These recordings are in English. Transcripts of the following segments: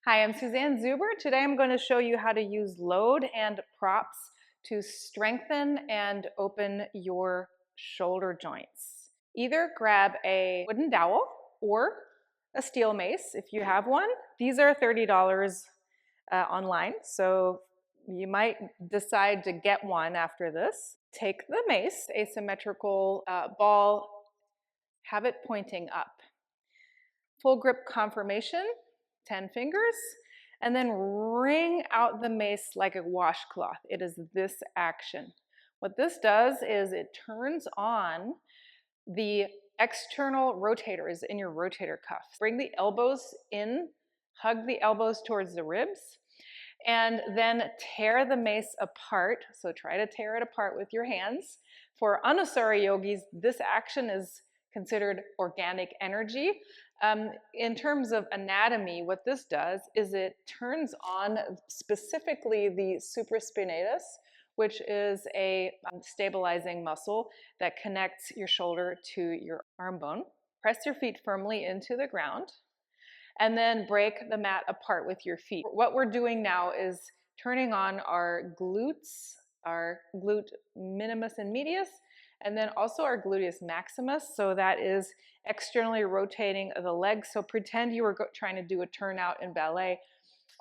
Hi, I'm Suzanne Zuber. Today I'm going to show you how to use load and props to strengthen and open your shoulder joints. Either grab a wooden dowel or a steel mace if you have one. These are $30 online, so you might decide to get one after this. Take the mace, asymmetrical ball, have it pointing up. Full grip confirmation, 10 fingers, and then wring out the mace like a washcloth. It is this action. What this does is it turns on the external rotators in your rotator cuff. Bring the elbows in, hug the elbows towards the ribs, and then tear the mace apart. So try to tear it apart with your hands. For Anusara yogis, this action is considered organic energy. In terms of anatomy, what this does is it turns on specifically the supraspinatus, which is a stabilizing muscle that connects your shoulder to your arm bone. Press your feet firmly into the ground and then break the mat apart with your feet. What we're doing now is turning on our glutes, our glute minimus and medius, and then also our gluteus maximus. So that is externally rotating the legs. So pretend you were trying to do a turnout in ballet.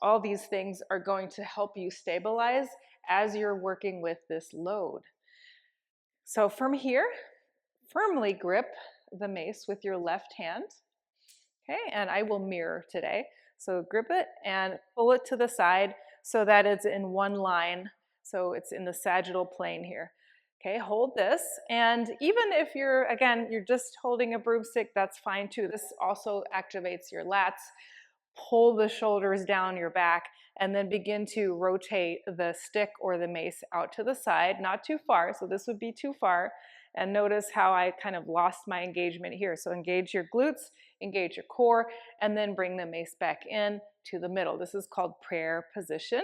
All these things are going to help you stabilize as you're working with this load. So from here, firmly grip the mace with your left hand. Okay, and I will mirror today. So grip it and pull it to the side so that it's in one line. So it's in the sagittal plane here. Okay, hold this. And even if you're just holding a broomstick, that's fine too. This also activates your lats. Pull the shoulders down your back and then begin to rotate the stick or the mace out to the side, not too far. So this would be too far. And notice how I kind of lost my engagement here. So engage your glutes, engage your core, and then bring the mace back in to the middle. This is called prayer position.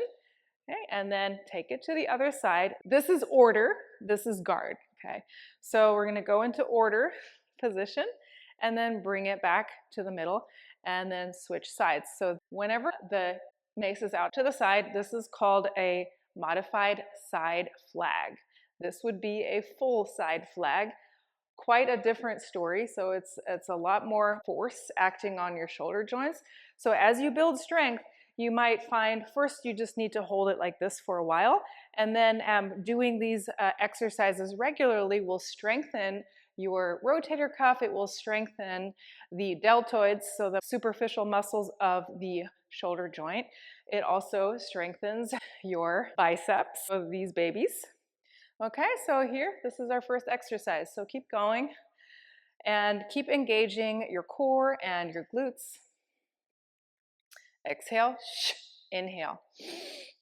Okay, and then take it to the other side. This is order, this is guard. Okay, so we're going to go into order position and then bring it back to the middle and then switch sides. So whenever the mace is out to the side, this is called a modified side flag. This would be a full side flag. Quite a different story. So it's a lot more force acting on your shoulder joints. So as you build strength, you might find first you just need to hold it like this for a while, and then doing these exercises regularly will strengthen your rotator cuff. It will strengthen the deltoids, so the superficial muscles of the shoulder joint. It also strengthens your biceps of these babies. Okay, so here, this is our first exercise. So keep going and keep engaging your core and your glutes. Exhale, shh, inhale.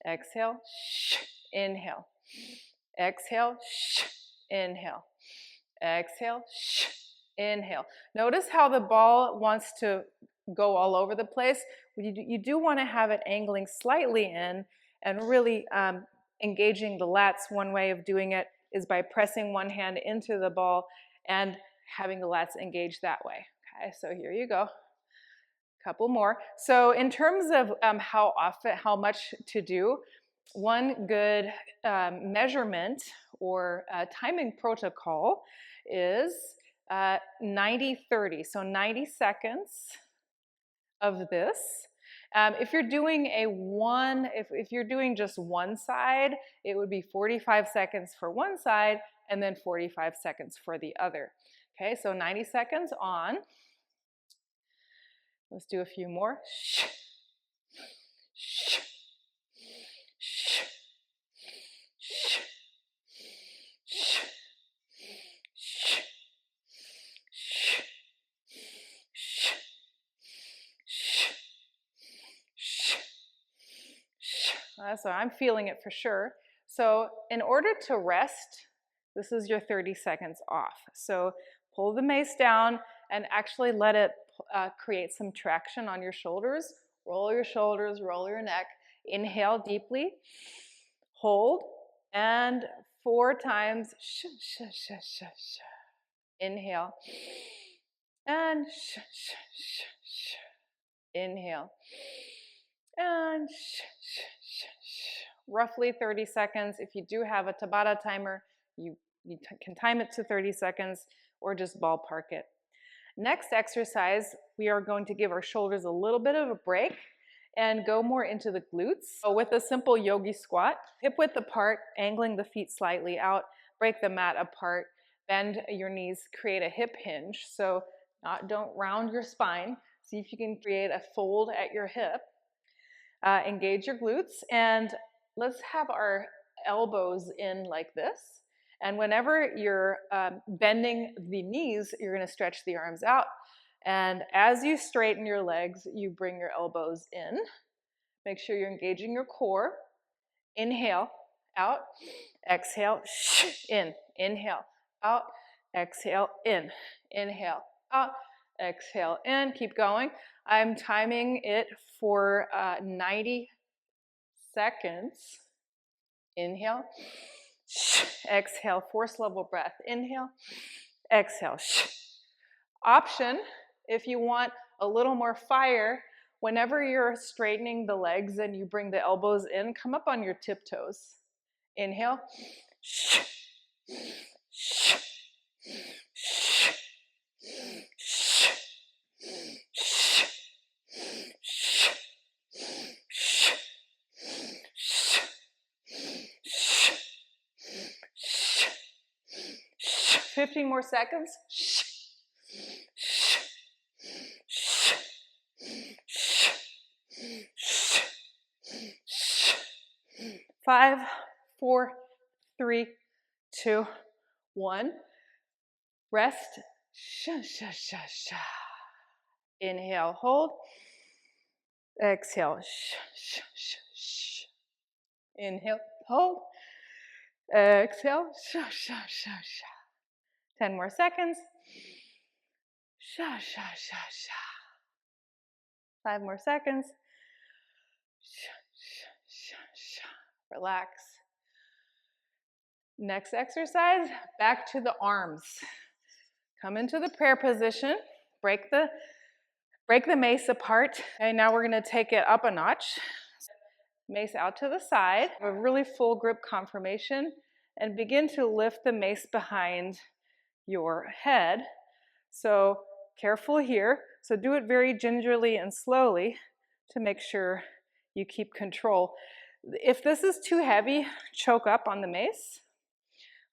Exhale, shh, inhale. Exhale, shh, inhale. Exhale, shh, inhale. Notice how the ball wants to go all over the place. You do want to have it angling slightly in and really engaging the lats. One way of doing it is by pressing one hand into the ball and having the lats engage that way. Okay, so here you go. Couple more. So in terms of how much to do, one good measurement or timing protocol is 90-30. So 90 seconds of this. If you're doing if you're doing just one side, it would be 45 seconds for one side and then 45 seconds for the other. Okay, so 90 seconds on. Let's do a few more. Shh. Shh. Shh. Shh. Shh. Shh. Shh. So I'm feeling it for sure. So in order to rest, this is your 30 seconds off. So pull the mace down and actually let it create some traction on your shoulders. Roll your shoulders, roll your neck. Inhale deeply. Hold. And 4 times. Sh, sh, sh, sh, sh. Inhale. And sh, sh, sh, sh. Inhale. and roughly 30 seconds. If you do have a Tabata timer, you can time it to 30 seconds or just ballpark it. Next exercise, we are going to give our shoulders a little bit of a break and go more into the glutes. So with a simple yogi squat, hip width apart, angling the feet slightly out, break the mat apart, bend your knees, create a hip hinge. So don't round your spine. See if you can create a fold at your hip. Engage your glutes, and let's have our elbows in like this. And whenever you're bending the knees, you're going to stretch the arms out. And as you straighten your legs, you bring your elbows in. Make sure you're engaging your core. Inhale, out. Exhale, in. Inhale, out. Exhale, in. Inhale, out. Exhale, in. Keep going. I'm timing it for 90 seconds. Inhale. Exhale, force level breath. Inhale. Exhale. Option, if you want a little more fire, whenever you're straightening the legs and you bring the elbows in, come up on your tiptoes. Inhale. Fifteen more seconds. 5, 4, 3, 2, 1. Rest. Inhale, hold. Exhale. Inhale, hold. Exhale. 10 more seconds. 5 more seconds. Relax. Next exercise, back to the arms. Come into the prayer position. Break the mace apart. And now we're going to take it up a notch. Mace out to the side. A really full grip confirmation. And begin to lift the mace behind your head. So careful here. So do it very gingerly and slowly to make sure you keep control. If this is too heavy, choke up on the mace.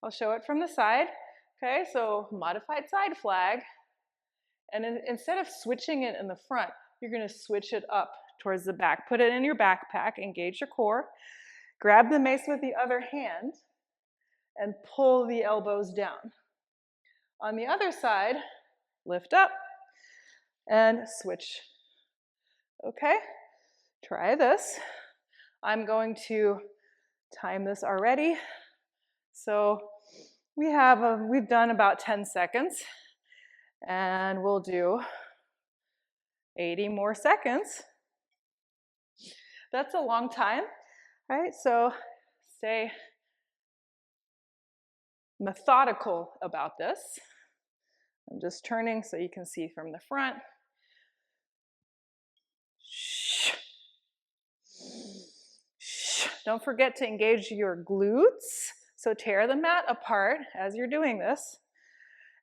I'll show it from the side. Okay, so modified side flag. And instead of switching it in the front, you're going to switch it up towards the back. Put it in your backpack, engage your core. Grab the mace with the other hand and pull the elbows down. On the other side, lift up and switch. Okay, try this. I'm going to time this already. So we've done about 10 seconds, and we'll do 80 more seconds. That's a long time, right? So stay methodical about this. I'm just turning so you can see from the front. Don't forget to engage your glutes. So tear the mat apart as you're doing this.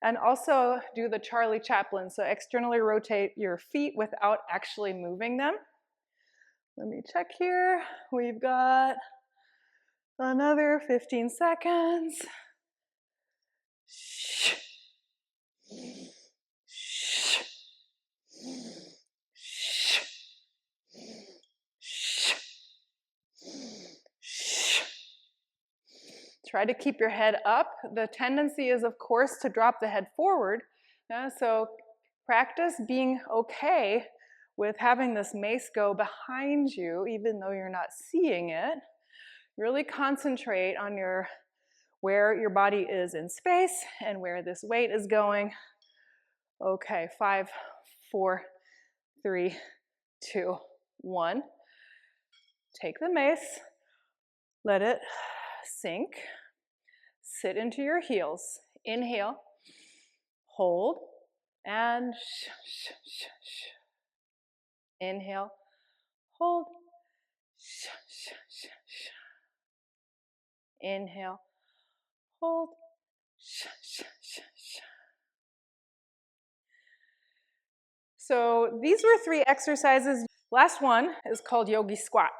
And also do the Charlie Chaplin. So externally rotate your feet without actually moving them. Let me check here. We've got another 15 seconds. Try to keep your head up. The tendency is, of course, to drop the head forward. So practice being okay with having this mace go behind you, even though you're not seeing it. Really concentrate on where your body is in space and where this weight is going. Okay, 5, 4, 3, 2, 1. Take the mace, let it sink. Sit into your heels. Inhale, hold, and inhale, hold, Inhale, hold. Sha, sha, sha, sha. So these were 3 exercises. Last one is called yogi squat.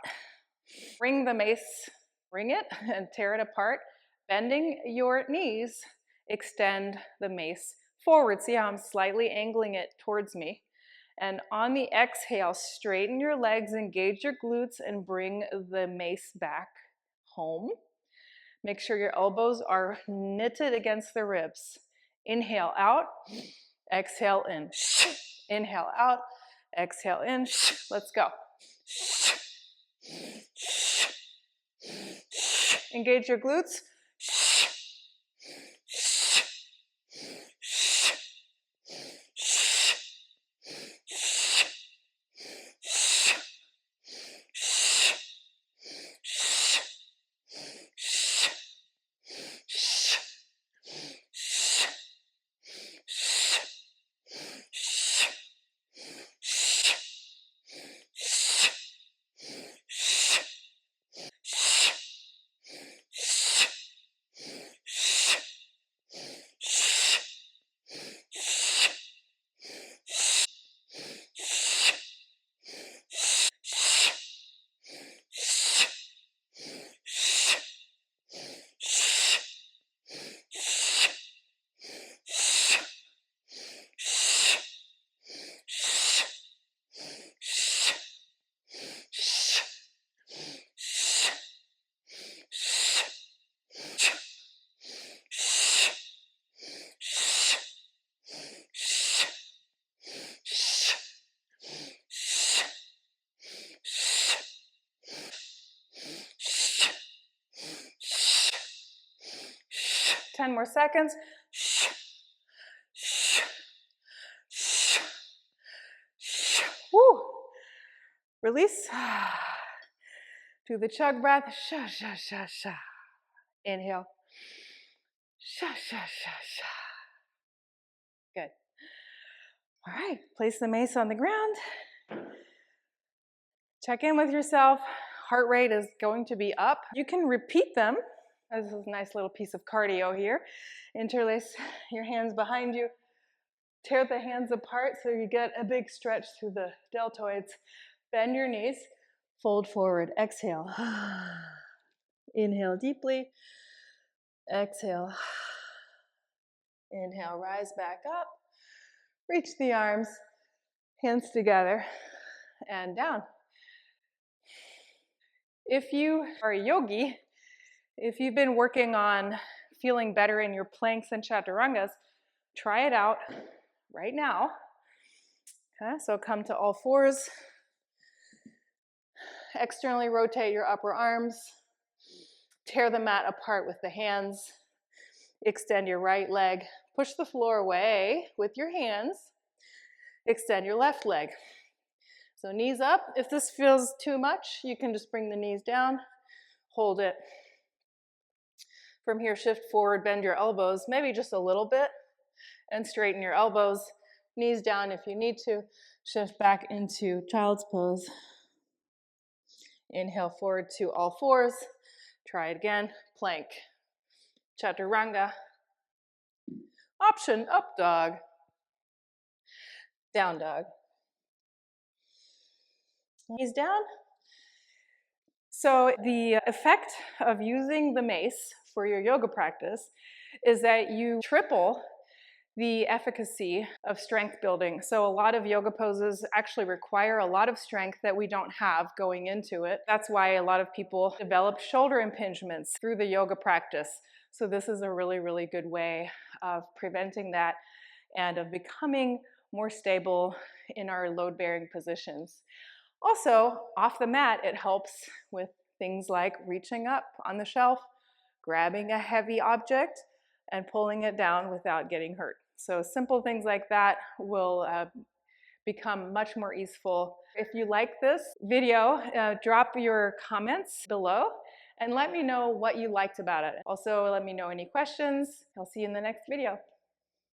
Bring the mace, bring it and tear it apart. Bending your knees, extend the mace forward. See how I'm slightly angling it towards me. And on the exhale, straighten your legs, engage your glutes, and bring the mace back home. Make sure your elbows are knitted against the ribs. Inhale out, exhale in. Inhale out, exhale in. Let's go. Engage your glutes. Ten more seconds. Woo. Release. Do the chug breath. Sha, sha, sha, sha. Inhale. Sha, sha, sha, sha. Good. All right, place the mace on the ground. Check in with yourself. Heart rate is going to be up. You can repeat them. This is a nice little piece of cardio here. Interlace your hands behind you. Tear the hands apart so you get a big stretch through the deltoids. Bend your knees. Fold forward. Exhale. Inhale deeply. Exhale. Inhale, rise back up. Reach the arms, hands together, and down. If you are a yogi, if you've been working on feeling better in your planks and chaturangas, try it out right now. Okay, so come to all fours. Externally rotate your upper arms. Tear the mat apart with the hands. Extend your right leg. Push the floor away with your hands. Extend your left leg. So knees up. If this feels too much, you can just bring the knees down. Hold it. From here, shift forward, bend your elbows, maybe just a little bit, and straighten your elbows. Knees down if you need to. Shift back into child's pose. Inhale forward to all fours. Try it again. Plank. Chaturanga. Option, up dog. Down dog. Knees down. So the effect of using the mace for your yoga practice is that you triple the efficacy of strength building. So a lot of yoga poses actually require a lot of strength that we don't have going into it. That's why a lot of people develop shoulder impingements through the yoga practice. So this is a really, really good way of preventing that and of becoming more stable in our load-bearing positions. Also, off the mat, it helps with things like reaching up on the shelf, grabbing a heavy object, and pulling it down without getting hurt. So simple things like that will become much more easeful. If you like this video, drop your comments below and let me know what you liked about it. Also, let me know any questions. I'll see you in the next video.